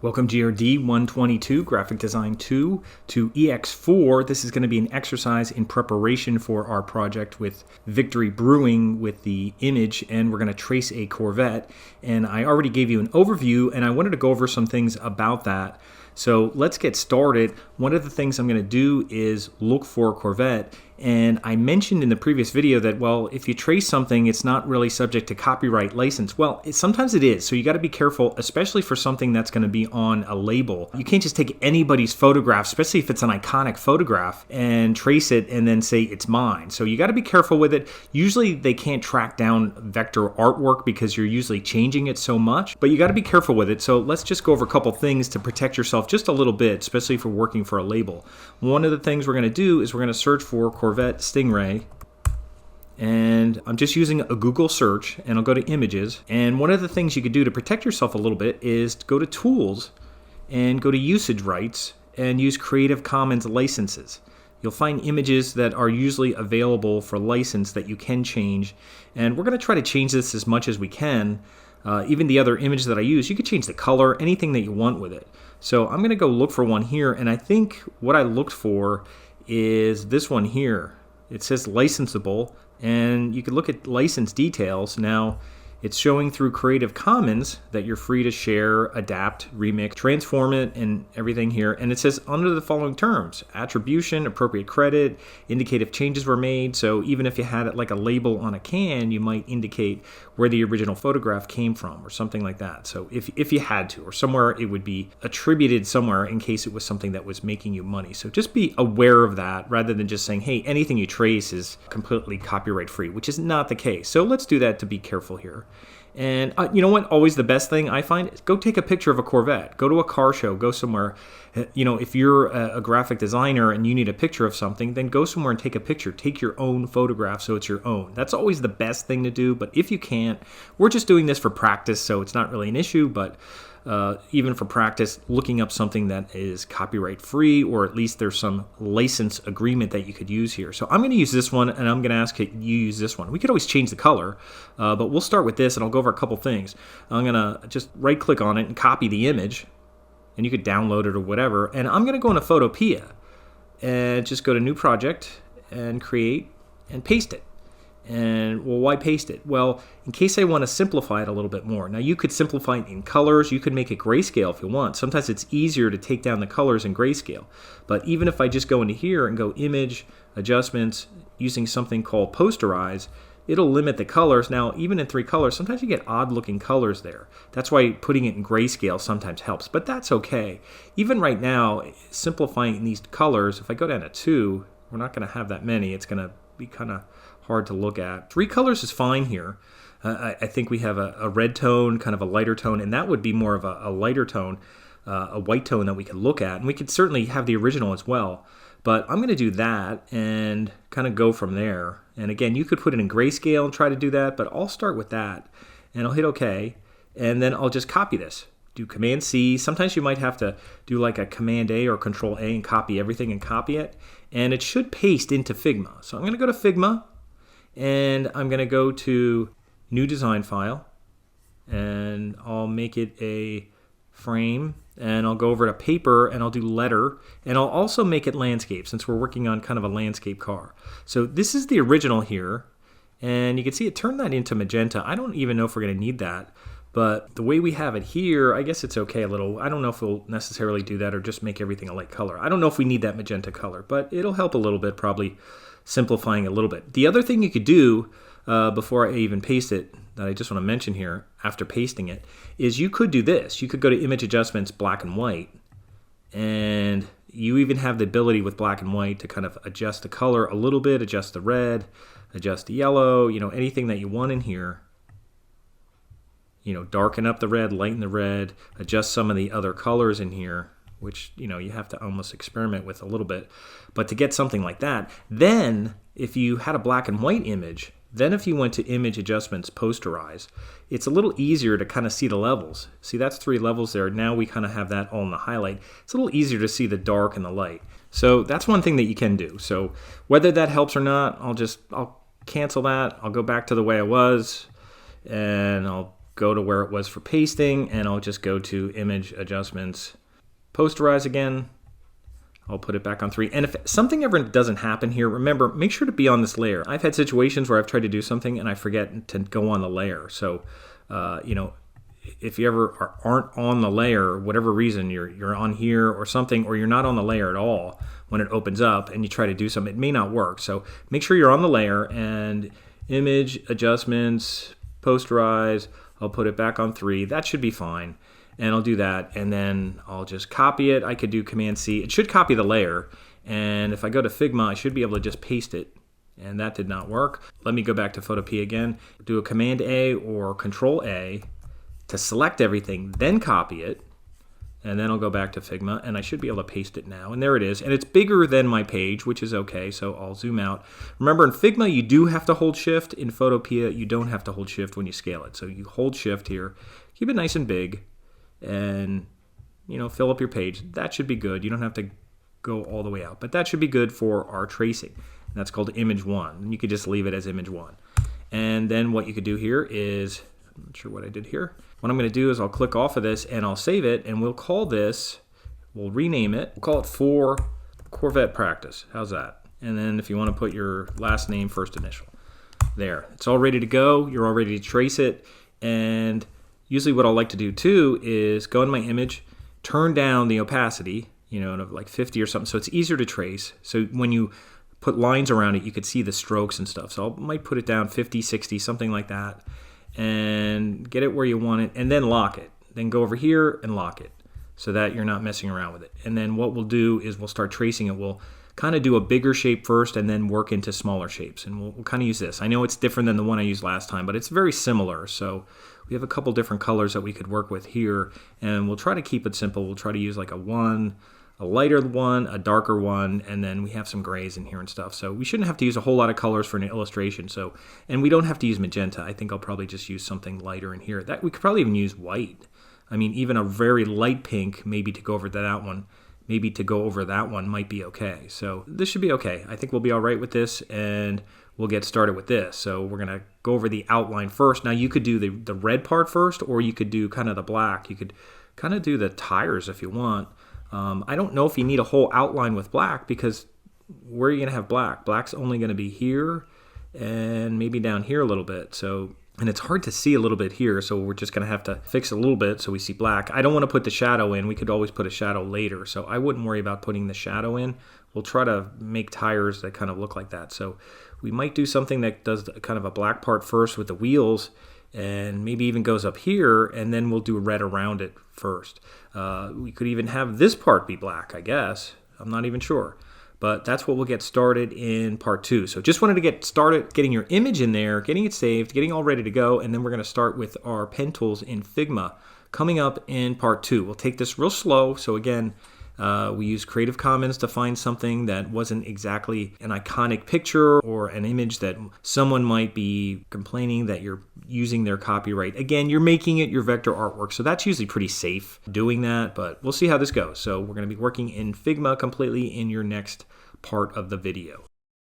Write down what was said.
Welcome GRD 122, Graphic Design 2 to ex4. This is going to be an exercise in preparation for our project with Victory Brewing with the image, and we're going to trace a Corvette. And I already gave you an overview, and I wanted to go over some things about that. So let's get started. One of the things I'm going to do is look for a Corvette. And I mentioned in the previous video that, well, if you trace something, it's not really subject to copyright license. Well, sometimes it is, so you got to be careful, especially for something that's going to be on a label. You can't just take anybody's photograph, especially if it's an iconic photograph, and trace it and then say it's mine. So you got to be careful with it. Usually they can't track down vector artwork because you're usually changing it so much, but you got to be careful with it. So let's just go over a couple things to protect yourself just a little bit, especially if you're working for a label. One of the things we're going to do is we're going to search for Corvette Stingray, and I'm just using a Google search, and I'll go to images. And one of the things you could do to protect yourself a little bit is to go to tools and go to usage rights and use Creative Commons licenses. You'll find images that are usually available for license that you can change, and we're going to try to change this as much as we can. Even the other image that I use, you could change the color, anything that you want with it. So I'm going to go look for one here, and I think what I looked for is this one here. It says licensable, and you can look at license details. Now, it's showing through Creative Commons that you're free to share, adapt, remix, transform it, and everything here. And it says under the following terms: attribution, appropriate credit, indicate if changes were made. So even if you had it like a label on a can, you might indicate where the original photograph came from or something like that. So if you had to, or somewhere it would be attributed somewhere in case it was something that was making you money. So just be aware of that rather than just saying, hey, anything you trace is completely copyright free, which is not the case. So let's do that to be careful here. And you know what? Always the best thing I find is go take a picture of a Corvette. Go to a car show. Go somewhere. You know, if you're a graphic designer and you need a picture of something, then go somewhere and take a picture. Take your own photograph so it's your own. That's always the best thing to do. But if you can't, we're just doing this for practice, so it's not really an issue. But even for practice, looking up something that is copyright free, or at least there's some license agreement that you could use here. So I'm going to use this one, and I'm going to ask you use this one. We could always change the color, but we'll start with this, and I'll go over a couple things. I'm going to just right click on it and copy the image, and you could download it or whatever. And I'm going to go into Photopea and just go to new project and create and paste it. And well, why paste it? Well, in case I want to simplify it a little bit more. Now, you could simplify it in colors. You could make it grayscale if you want. Sometimes it's easier to take down the colors in grayscale. But even if I just go into here and go image, adjustments, using something called posterize, it'll limit the colors. Now, even in 3 colors, sometimes you get odd looking colors there. That's why putting it in grayscale sometimes helps, but that's okay. Even right now, simplifying these colors, if I go down to 2, we're not going to have that many. It's going to be kind of hard to look at. 3 colors is fine here. I think we have a red tone, kind of a lighter tone, and that would be more of a lighter tone, a white tone that we could look at. And we could certainly have the original as well. But I'm going to do that and kind of go from there. And again, you could put it in grayscale and try to do that, but I'll start with that. And I'll hit OK. And then I'll just copy this. Do Command C. Sometimes you might have to do like a Command A or Control A and copy everything and copy it. And it should paste into Figma. So I'm going to go to Figma. And I'm going to go to New Design File, and I'll make it a frame, and I'll go over to Paper, and I'll do Letter, and I'll also make it Landscape, since we're working on kind of a landscape car. So this is the original here, and you can see it turned that into magenta. I don't even know if we're going to need that, but the way we have it here, I guess it's okay a little. I don't know if we'll necessarily do that or just make everything a light color. I don't know if we need that magenta color, but it'll help a little bit, probably simplifying a little bit. The other thing you could do before I even paste it, that I just want to mention here after pasting it, is you could do this. You could go to Image Adjustments, Black and White, and you even have the ability with black and white to kind of adjust the color a little bit, adjust the red, adjust the yellow, you know, anything that you want in here. You know, darken up the red, lighten the red, adjust some of the other colors in here, which, you know, you have to almost experiment with a little bit. But to get something like that, then if you had a black and white image, then if you went to Image Adjustments, Posterize, it's a little easier to kind of see the levels. See, that's 3 levels there. Now we kind of have that all in the highlight. It's a little easier to see the dark and the light. So that's one thing that you can do. So whether that helps or not, I'll cancel that. I'll go back to the way I was, and I'll go to where it was for pasting, and I'll just go to image adjustments, posterize again. I'll put it back on 3. And if something ever doesn't happen here, remember, make sure to be on this layer. I've had situations where I've tried to do something and I forget to go on the layer. So, you know, if you ever aren't on the layer, whatever reason, you're on here or something, or you're not on the layer at all when it opens up and you try to do something, it may not work. So make sure you're on the layer, and image adjustments, posterize, I'll put it back on 3. That should be fine. And I'll do that, and then I'll just copy it. I could do Command C. It should copy the layer, and if I go to Figma, I should be able to just paste it, and that did not work. Let me go back to Photopea again, do a Command A or Control A to select everything, then copy it, and then I'll go back to Figma, and I should be able to paste it now, and there it is. And it's bigger than my page, which is okay, so I'll zoom out. Remember, in Figma, you do have to hold Shift. In Photopea, you don't have to hold Shift when you scale it. So you hold Shift here, keep it nice and big, and you know, fill up your page. That should be good. You don't have to go all the way out, but that should be good for our tracing. And that's called image 1. And you could just leave it as image 1. And then what you could do here is, I'm not sure what I did here. What I'm going to do is I'll click off of this and I'll save it, and we'll call this, we'll rename it, we'll call it for Corvette Practice. How's that? And then if you want to put your last name, first initial. There. It's all ready to go. You're all ready to trace it. And usually what I like to do too is go in my image, turn down the opacity, you know, to like 50 or something, so it's easier to trace. So when you put lines around it, you could see the strokes and stuff. So I might put it down 50, 60, something like that, and get it where you want it, and then lock it. Then go over here and lock it so that you're not messing around with it. And then what we'll do is we'll start tracing it. We'll kind of do a bigger shape first and then work into smaller shapes. And we'll kind of use this. I know it's different than the one I used last time, but it's very similar. So we have a couple different colors that we could work with here, and we'll try to keep it simple. We'll try to use like a 1, a lighter one, a darker one, and then we have some grays in here and stuff. So we shouldn't have to use a whole lot of colors for an illustration. So, and we don't have to use magenta. I think I'll probably just use something lighter in here. That we could probably even use white. I mean, even a very light pink, maybe to go over that one. Maybe to go over that one might be okay. So this should be okay. I think we'll be all right with this, and we'll get started with this. So we're gonna go over the outline first. Now you could do the red part first, or you could do kind of the black. You could kind of do the tires if you want. I don't know if you need a whole outline with black, because where are you gonna have black? Black's only gonna be here and maybe down here a little bit. So, and it's hard to see a little bit here, so we're just gonna have to fix it a little bit so we see black. I don't want to put the shadow in. We could always put a shadow later, so I wouldn't worry about putting the shadow in. We'll try to make tires that kind of look like that. So we might do something that does kind of a black part first with the wheels, and maybe even goes up here, and then we'll do red around it first. We could even have this part be black, I guess. I'm not even sure. But that's what we'll get started in part 2. So just wanted to get started getting your image in there, getting it saved, getting all ready to go, and then we're going to start with our pen tools in Figma coming up in part 2. We'll take this real slow. So again, we use Creative Commons to find something that wasn't exactly an iconic picture or an image that someone might be complaining that you're using their copyright. Again, you're making it your vector artwork, so that's usually pretty safe doing that, but we'll see how this goes. So we're going to be working in Figma completely in your next part of the video.